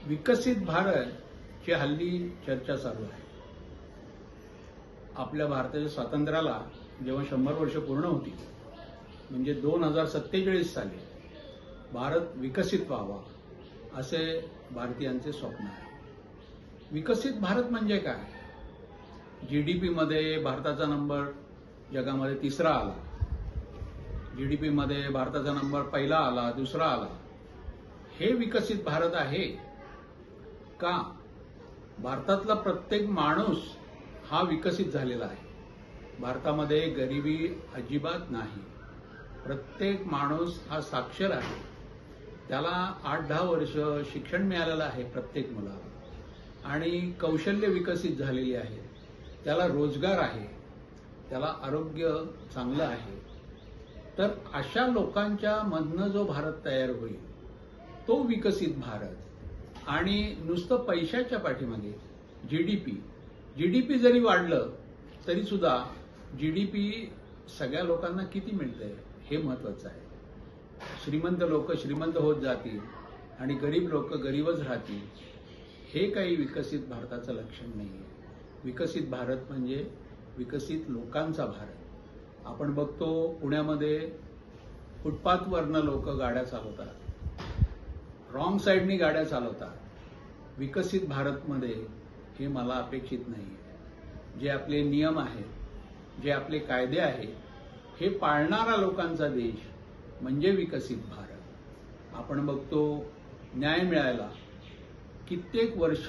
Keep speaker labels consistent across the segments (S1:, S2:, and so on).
S1: विकसित भारत ची हल्ली चर्चा चालू आहे। आपल्या भारताच्या स्वातंत्र्याला जेव्हा 100 वर्ष पूर्ण होती, म्हणजे 2047 साली भारत विकसित व्हावा असे भारतीयांचे स्वप्न आहे। विकसित भारत म्हणजे काय? जीडीपी मध्ये भारताचा नंबर जगामध्ये 3रा आला, जीडीपी मध्ये भारताचा नंबर पहिला आला, दुसरा आला। हे विकसित भारत आहे का? भारतातला प्रत्येक माणूस हा विकसित झालेला आहे। भारतामध्ये गरिबी अजिबात नाही। प्रत्येक माणूस हा साक्षर आहे, त्याला 8-10 वर्ष शिक्षण मिळालेलं आहे प्रत्येक मुलाला, आणि कौशल्य विकसित झालेली आहे, त्याला रोजगार आहे, त्याला आरोग्य चांगलं आहे। तर अशा लोकांच्या मधनं जो भारत तयार होईल तो विकसित भारत। आणि नुसतं पैशाच्या पाठीमागे जीडीपी जरी वाढलं तरी सुद्धा जीडीपी सगळ्या लोकांना किती मिळतंय हे महत्वाचं आहे। श्रीमंत लोक श्रीमंत होत जातील आणि गरीब लोक गरीबच राहतील, हे काही विकसित भारताचं लक्षण नाहीये। विकसित भारत म्हणजे विकसित लोकांचा भारत। आपण बघतो पुण्यामध्ये फुटपाथवरनं लोक गाड्या चालवतात, रॉंग साईडनी गाड्या चालवतात। विकसित भारतमध्ये हे मला अपेक्षित नाहीये। जे आपले नियम आहेत, जे आपले कायदे आहेत, हे पाळणारा लोकांचा देश म्हणजे विकसित भारत। आपण बघतो न्याय मिळायला कित्येक वर्ष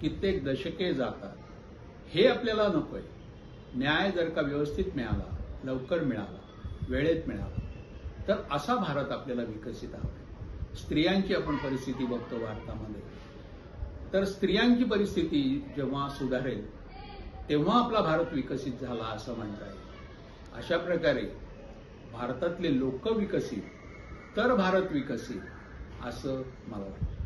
S1: कित्येक दशके जातात, हे आपल्याला नकोय। न्याय जर का व्यवस्थित मिळाला, लवकर मिळाला, वेळेत मिळाला, तर असा भारत आपल्याला विकसित हवा। स्त्रियांची आपण परिस्थिती बघतो भारतामध्ये, तर स्त्रियांची परिस्थिती जेव्हा सुधारेल तेव्हा आपला भारत विकसित झाला असं म्हणता येईल। अशा प्रकारे भारतातले लोक विकसित तर भारत विकसित असं मला वाटतं।